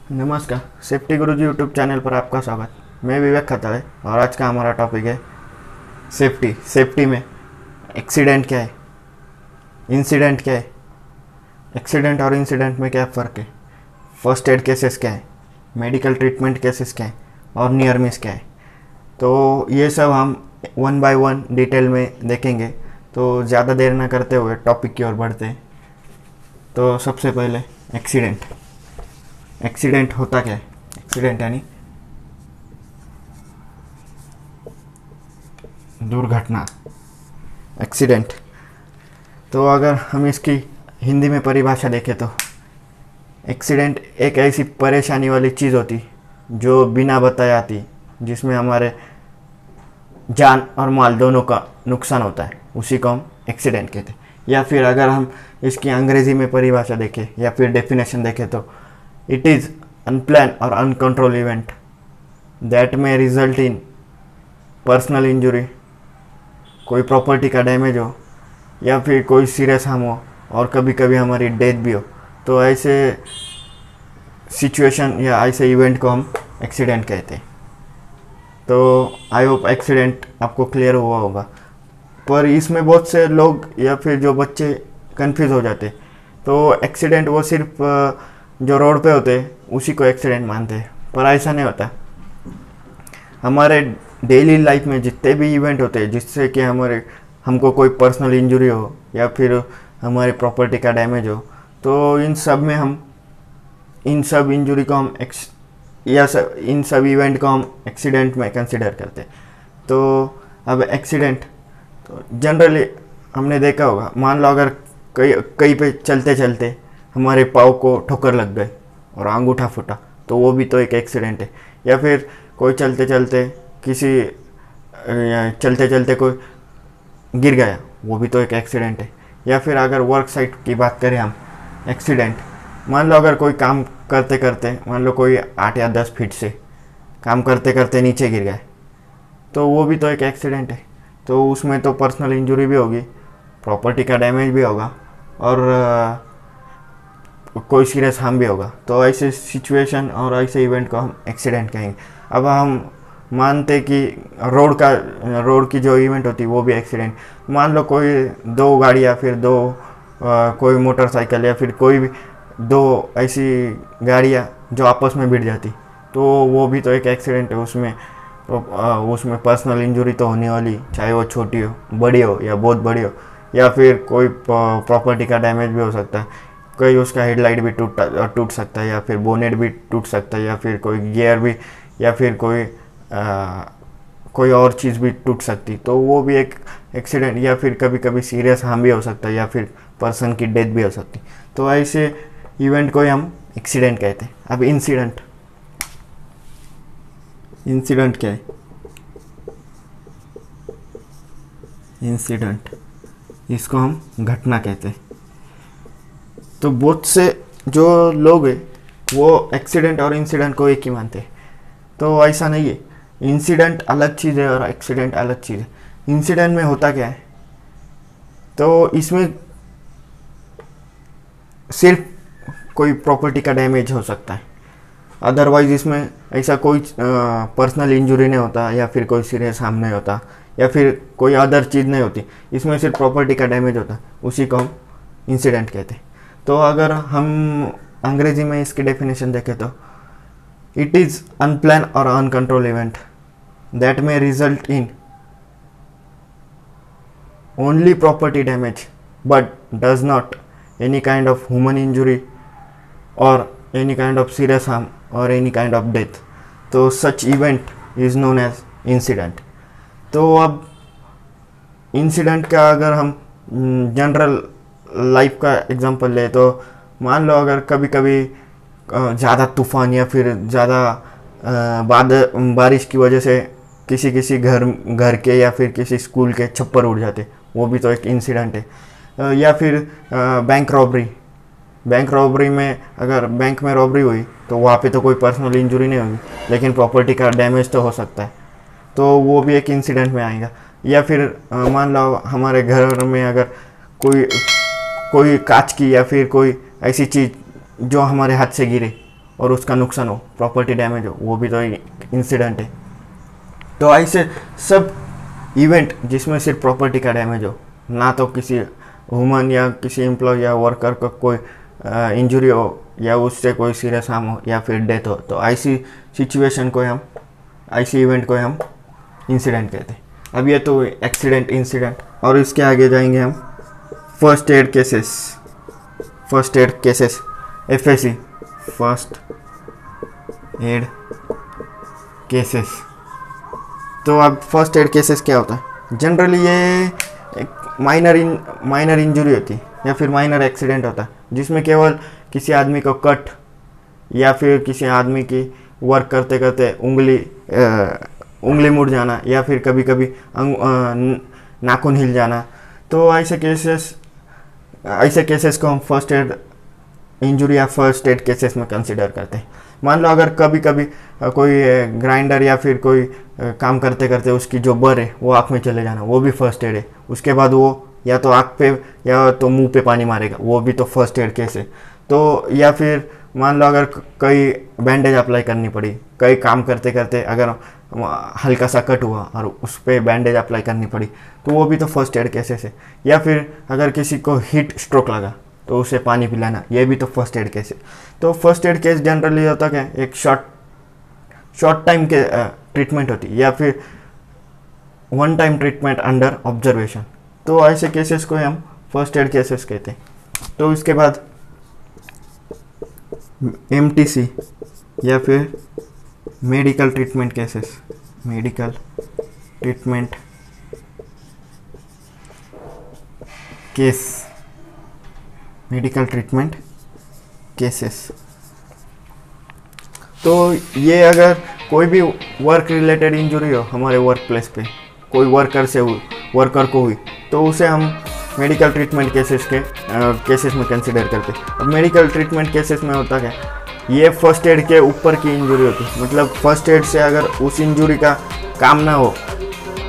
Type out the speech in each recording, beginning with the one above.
नमस्कार। सेफ्टी गुरुजी YouTube channel पर आपका स्वागत। मैं विवेक खतरे और आज का हमारा टॉपिक है सेफ्टी। सेफ्टी में एक्सीडेंट क्या है, इंसिडेंट क्या है, एक्सीडेंट और इंसिडेंट में क्या फ़र्क है, फर्स्ट एड केसेस क्या है, मेडिकल ट्रीटमेंट केसेस क्या है और नियर मिस क्या है। तो ये सब हम वन बाय वन डिटेल में देखेंगे। तो ज़्यादा देर ना करते हुए टॉपिक की ओर बढ़ते हैं। तो सबसे पहले एक्सीडेंट। एक्सीडेंट होता क्या है? एक्सीडेंट यानी दुर्घटना, एक्सीडेंट। तो अगर हम इसकी हिंदी में परिभाषा देखें तो एक्सीडेंट एक ऐसी परेशानी वाली चीज़ होती जो बिना बताए आती, जिसमें हमारे जान और माल दोनों का नुकसान होता है, उसी को हम एक्सीडेंट कहते हैं। या फिर अगर हम इसकी अंग्रेज़ी में परिभाषा देखें या फिर डेफिनेशन देखें तो इट इज़ अनप्लान और अनकंट्रोल इवेंट दैट में रिजल्ट इन पर्सनल इंजरी, कोई प्रॉपर्टी का डैमेज हो या फिर कोई सीरियस हार्म हो और कभी कभी हमारी डेथ भी हो। तो ऐसे सिचुएशन या ऐसे इवेंट को हम एक्सीडेंट कहते हैं। तो आई होप एक्सीडेंट आपको क्लियर हुआ होगा। पर इसमें बहुत से लोग या फिर जो बच्चे कंफ्यूज हो जाते। तो एक्सीडेंट वो सिर्फ जो रोड पे होते उसी को एक्सीडेंट मानते हैं, पर ऐसा नहीं होता। हमारे डेली लाइफ में जितने भी इवेंट होते हैं जिससे कि हमको कोई पर्सनल इंजरी हो या फिर हमारी प्रॉपर्टी का डैमेज हो, तो इन सब इंजरी को हम इन सब इवेंट को हम एक्सीडेंट में कंसिडर करते हैं। तो अब एक्सीडेंट तो जनरली हमने देखा होगा, मान लो अगर कहीं पे चलते चलते हमारे पाँव को ठोकर लग गए और अंगूठा फूटा, तो वो भी तो एक एक्सीडेंट है। या फिर कोई चलते चलते कोई गिर गया, वो भी तो एक एक्सीडेंट है। या फिर अगर वर्क साइट की बात करें हम, एक्सीडेंट, मान लो अगर कोई काम करते करते, मान लो कोई 8 या 10 फीट से काम करते करते नीचे गिर गए, तो वो भी तो एक एक्सीडेंट है। तो उसमें तो पर्सनल इंजरी भी होगी, प्रॉपर्टी का डैमेज भी होगा और कोई सीरियस हार्म भी होगा। तो ऐसे सिचुएशन और ऐसे इवेंट को हम एक्सीडेंट कहेंगे। अब हम मानते कि रोड की जो इवेंट होती है वो भी एक्सीडेंट। मान लो कोई दो गाड़ी या फिर कोई मोटरसाइकिल या फिर कोई भी दो ऐसी गाड़ियाँ जो आपस में भिड़ जाती, तो वो भी तो एक एक्सीडेंट है। उसमें पर्सनल इंजरी तो होने वाली, चाहे वो छोटी हो, बड़ी हो या बहुत बड़ी हो, या फिर कोई प्रॉपर्टी का डैमेज भी हो सकता है। कोई उसका हेडलाइट भी टूट सकता है या फिर बोनेट भी टूट सकता है या फिर कोई गियर भी या फिर कोई और चीज़ भी टूट सकती, तो वो भी एक एक्सीडेंट। या फिर कभी कभी सीरियस हार्म भी हो सकता है या फिर पर्सन की डेथ भी हो सकती। तो ऐसे इवेंट को हम एक्सीडेंट कहते हैं। अब इंसिडेंट क्या है? इंसिडेंट, इसको हम घटना कहते हैं। तो बहुत से जो लोग हैं वो एक्सीडेंट और इंसिडेंट को एक ही मानते हैं, तो ऐसा नहीं है। इंसिडेंट अलग चीज़ है और एक्सीडेंट अलग चीज़ है। इंसिडेंट में होता क्या है, तो इसमें सिर्फ कोई प्रॉपर्टी का डैमेज हो सकता है, अदरवाइज इसमें ऐसा कोई पर्सनल इंजरी नहीं होता या फिर कोई सीरियस हार्म नहीं होता या फिर कोई अदर चीज़ नहीं होती। इसमें सिर्फ प्रॉपर्टी का डैमेज होता, उसी को हम इंसिडेंट कहते हैं। तो अगर हम अंग्रेजी में इसकी डेफिनेशन देखें तो इट इज़ अनप्लान और अनकंट्रोल इवेंट दैट में result in only property damage but does not any kind of human injury और any kind of serious harm और एनी काइंड ऑफ डेथ। तो such event is known as incident. तो अब incident का अगर हम general life का example ले तो मान लो अगर कभी कभी ज़्यादा तूफान या फिर ज़्यादा बारिश की वजह से किसी घर के या फिर किसी स्कूल के छप्पर उड़ जाते, वो भी तो एक इंसिडेंट है। या फिर बैंक रॉबरी में अगर बैंक में रॉबरी हुई तो वहाँ पे तो कोई पर्सनल इंजरी नहीं होगी, लेकिन प्रॉपर्टी का डैमेज तो हो सकता है, तो वो भी एक इंसिडेंट में आएगा। या फिर मान लो हमारे घर में अगर कोई कांच की या फिर कोई ऐसी चीज़ जो हमारे हाथ से गिरे, और उसका नुकसान हो, प्रॉपर्टी डैमेज हो, वो भी तो इंसिडेंट है। तो ऐसे सब इवेंट जिसमें सिर्फ प्रॉपर्टी का डैमेज हो, ना तो किसी ह्यूमन या किसी एम्प्लॉय या वर्कर को कोई इंजरी हो या उससे कोई सीरियस हार्म हो या फिर डेथ हो, तो ऐसी सिचुएशन को हम, ऐसी इवेंट को हम इंसिडेंट कहते हैं। अब ये तो एक्सीडेंट, इंसिडेंट, और इसके आगे जाएंगे हम first aid cases. First aid cases, FAC, first aid cases. तो अब फर्स्ट एड केसेस क्या होता है? जनरली ये एक माइनर इंजरी होती है या फिर माइनर एक्सीडेंट होता है जिसमें केवल किसी आदमी को कट या फिर किसी आदमी की वर्क करते करते उंगली मुड़ जाना या फिर कभी कभी नाखून हिल जाना। तो ऐसे केसेस को हम फर्स्ट एड इंजरी या फर्स्ट एड केसेस में कंसिडर करते हैं। मान लो अगर कभी कभी कोई ग्राइंडर या फिर कोई काम करते करते उसकी जो बर है वो आँख में चले जाना, वो भी फर्स्ट एड है। उसके बाद वो या तो आँख पे या तो मुंह पे पानी मारेगा, वो भी तो फर्स्ट एड केस है। तो या फिर मान लो अगर कई बैंडेज अप्लाई करनी पड़ी, कई काम करते करते अगर हल्का सा कट हुआ और उस पर बैंडेज अप्लाई करनी पड़ी, तो वो भी तो फर्स्ट एड केसेस है। या फिर अगर किसी को हीट स्ट्रोक लगा तो उसे पानी पिलाना, ये भी तो फर्स्ट एड केस है। तो फर्स्ट एड केस जनरली होता क्या, एक शॉर्ट टाइम के ट्रीटमेंट होती है या फिर one time treatment under observation. तो ऐसे केसेस को हम फर्स्ट एड केसेस कहते हैं। तो इसके बाद MTC या फिर medical treatment cases, medical treatment case, medical treatment cases. तो ये अगर कोई भी वर्क रिलेटेड इंजरी हो हमारे वर्क प्लेस पे, कोई वर्कर को हुई, तो उसे हम मेडिकल ट्रीटमेंट केसेस में कंसिडर करते हैं। अब मेडिकल ट्रीटमेंट केसेस में होता क्या, ये फर्स्ट एड के ऊपर की इंजरी होती है। मतलब फर्स्ट एड से अगर उस इंजरी का काम ना हो,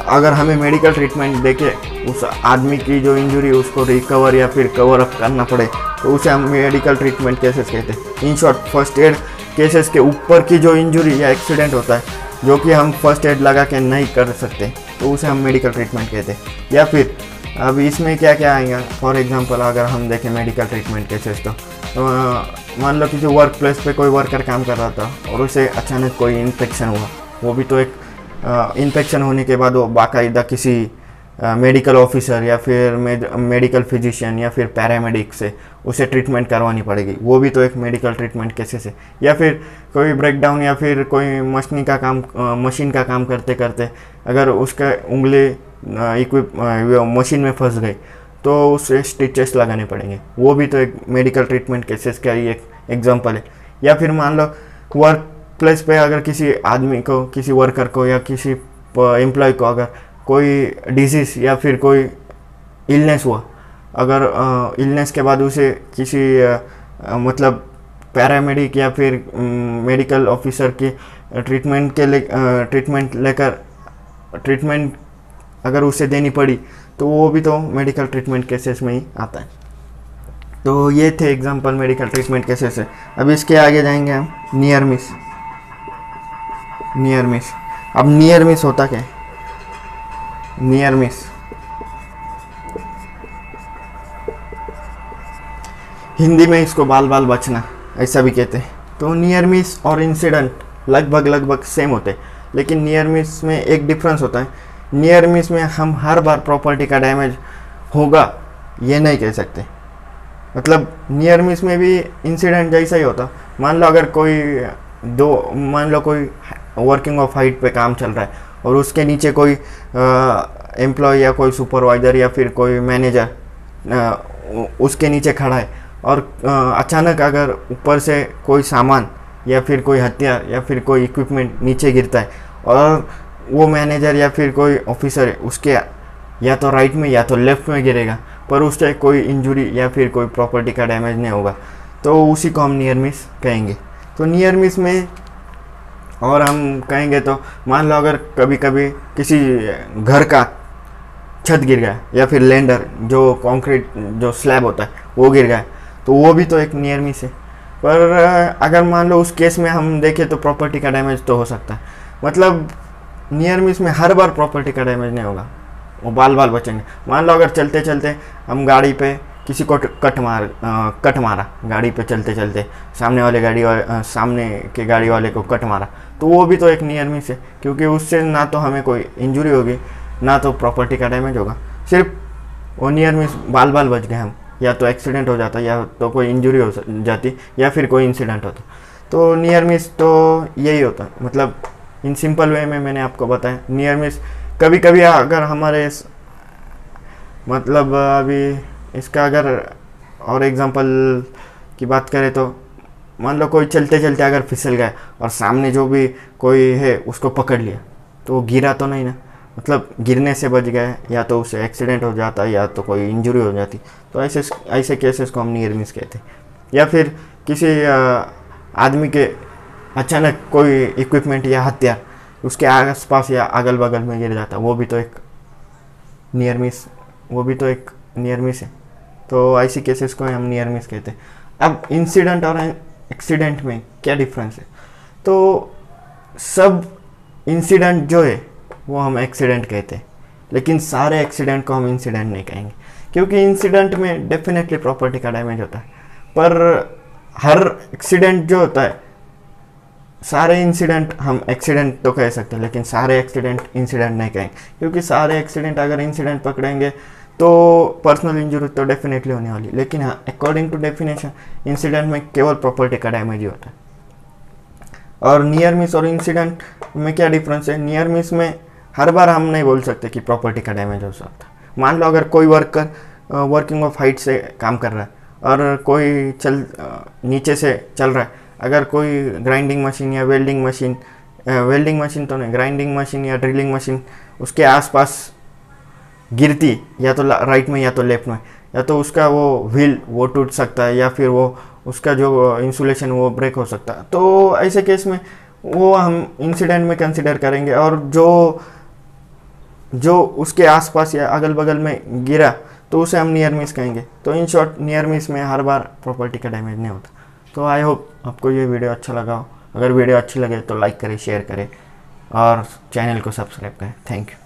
अगर हमें मेडिकल ट्रीटमेंट देके उस आदमी की जो इंजरी उसको रिकवर या फिर कवर अप करना पड़े, तो उसे हम मेडिकल ट्रीटमेंट केसेस कहते हैं। In short first aid cases के ऊपर की जो इंजरी या एक्सीडेंट होता है जो कि हम फर्स्ट एड लगा के नहीं कर सकते, तो उसे हम मेडिकल ट्रीटमेंट कहते हैं। या फिर अब इसमें क्या क्या आएगा, फॉर एग्जांपल अगर हम देखें मेडिकल ट्रीटमेंट केसेस, तो मान लो किसी वर्क प्लेस पे कोई वर्कर काम कर रहा था और उसे अचानक कोई इन्फेक्शन हुआ, वो भी तो एक इन्फेक्शन होने के बाद वो बाकायदा किसी मेडिकल ऑफिसर या फिर मेडिकल फिजिशियन या फिर पैरामेडिक से उसे ट्रीटमेंट करवानी पड़ेगी, वो भी तो एक मेडिकल ट्रीटमेंट केसेस है। या फिर कोई ब्रेकडाउन या फिर कोई मशीन का काम करते करते अगर उसका उंगली मशीन में फंस गई तो उसे स्टिचेस लगाने पड़ेंगे, वो भी तो एक मेडिकल ट्रीटमेंट केसेस का ही एक एग्जांपल है। या फिर मान लो वर्क प्लेस पे अगर किसी आदमी को, किसी वर्कर को या किसी एम्प्लॉय को अगर कोई डिजीज़ या फिर कोई इलनेस हुआ, अगर इलनेस के बाद उसे किसी मतलब पैरामेडिक या फिर मेडिकल ऑफिसर की ट्रीटमेंट अगर उसे देनी पड़ी, तो वो भी तो मेडिकल ट्रीटमेंट केसेस में ही आता है। तो ये थे एग्जांपल मेडिकल ट्रीटमेंट केसेस है। अब इसके आगे जाएंगे हम नियर मिस। अब नियर मिस होता क्या है? नियर मिस हिंदी में इसको बाल बाल बचना ऐसा भी कहते हैं। तो नियर मिस और इंसिडेंट लगभग सेम होते हैं, लेकिन नियर मिस में एक डिफरेंस होता है। नियर मिस में हम हर बार प्रॉपर्टी का डैमेज होगा ये नहीं कह सकते, मतलब नियर मिस में भी इंसिडेंट जैसा ही होता। मान लो कोई वर्किंग ऑफ हाइट पे काम चल रहा है और उसके नीचे कोई एम्प्लॉय या कोई सुपरवाइज़र या फिर कोई मैनेजर उसके नीचे खड़ा है और अचानक अगर ऊपर से कोई सामान या फिर कोई हथियार या फिर कोई इक्विपमेंट नीचे गिरता है और वो मैनेजर या फिर कोई ऑफिसर है उसके या तो राइट में या तो लेफ्ट में गिरेगा, पर उससे कोई इंजरी या फिर कोई प्रॉपर्टी का डैमेज नहीं होगा, तो उसी को हम नियर मिस कहेंगे। तो नियर मिस में और हम कहेंगे तो मान लो अगर कभी कभी किसी घर का छत गिर गया या फिर लेंडर जो कंक्रीट जो स्लैब होता है वो गिर गया, तो वो भी तो एक नियर मिस है। पर अगर मान लो उस केस में हम देखें तो प्रॉपर्टी का डैमेज तो हो सकता है, मतलब नियर मिस में हर बार प्रॉपर्टी का डैमेज नहीं होगा, वो बाल बाल बचेंगे। मान लो अगर चलते चलते हम गाड़ी पे किसी को कट मारा, गाड़ी पे चलते चलते सामने के गाड़ी वाले को कट मारा, तो वो भी तो एक नियर मिस है, क्योंकि उससे ना तो हमें कोई इंजरी होगी ना तो प्रॉपर्टी का डैमेज होगा, सिर्फ वो नियर मिस बाल बाल बच गए हम, या तो एक्सीडेंट हो जाता या तो कोई इंजरी हो जाती या फिर कोई इंसिडेंट होता। तो नियर मिस तो यही होता है, मतलब इन सिंपल वे में मैंने आपको बताया। नियर मिस कभी कभी अगर हमारे मतलब अभी इसका अगर और एग्जांपल की बात करें तो मान लो कोई चलते चलते अगर फिसल गया और सामने जो भी कोई है उसको पकड़ लिया, तो वो गिरा तो नहीं ना, मतलब गिरने से बच गए, या तो उसे एक्सीडेंट हो जाता या तो कोई इंजरी हो जाती। तो ऐसे केसेस को हम नियर मिस कहते हैं। या फिर किसी आदमी के अचानक कोई इक्विपमेंट या हथियार उसके आसपास या अगल बगल में गिर जाता, वो भी तो एक नियर मिस है। तो ऐसी केसेस को हम नियर मिस कहते हैं। अब इंसिडेंट और एक्सीडेंट में क्या डिफरेंस है? तो सब इंसिडेंट जो है वो हम एक्सीडेंट कहते हैं, लेकिन सारे एक्सीडेंट को हम इंसिडेंट नहीं कहेंगे, क्योंकि इंसिडेंट में डेफिनेटली प्रॉपर्टी का डैमेज होता है, पर हर एक्सीडेंट जो होता है, सारे इंसिडेंट हम एक्सीडेंट तो कह सकते हैं, लेकिन सारे एक्सीडेंट इंसिडेंट नहीं कहेंगे, क्योंकि सारे एक्सीडेंट अगर इंसिडेंट पकड़ेंगे तो पर्सनल इंजरी तो डेफिनेटली होने वाली, लेकिन हाँ, अकॉर्डिंग टू डेफिनेशन इंसिडेंट में केवल प्रॉपर्टी का डैमेज ही होता है। और नियर मिस और इंसिडेंट में क्या डिफरेंस है? नियर मिस में हर बार हम नहीं बोल सकते कि प्रॉपर्टी का डैमेज हो सकता है। मान लो अगर कोई वर्कर वर्किंग ऑफ हाइट से काम कर रहा है और कोई नीचे से चल रहा है, अगर कोई ग्राइंडिंग मशीन या वेल्डिंग मशीन तो नहीं, ग्राइंडिंग मशीन या ड्रिलिंग मशीन उसके आसपास गिरती, या तो राइट में या तो लेफ्ट में, या तो उसका वो व्हील वो टूट सकता है, या फिर वो उसका जो इंसुलेशन वो ब्रेक हो सकता है। तो ऐसे केस में वो हम इंसिडेंट में कंसिडर करेंगे, और जो उसके आसपास या अगल बगल में गिरा तो उसे हम नियर मिस कहेंगे। तो इन शॉर्ट नियर मिस में हर बार प्रॉपर्टी का डैमेज नहीं होता। तो आई होप आपको ये वीडियो अच्छा लगा हो। अगर वीडियो अच्छी लगे तो लाइक करें, शेयर करें और चैनल को सब्सक्राइब करें। Thank you.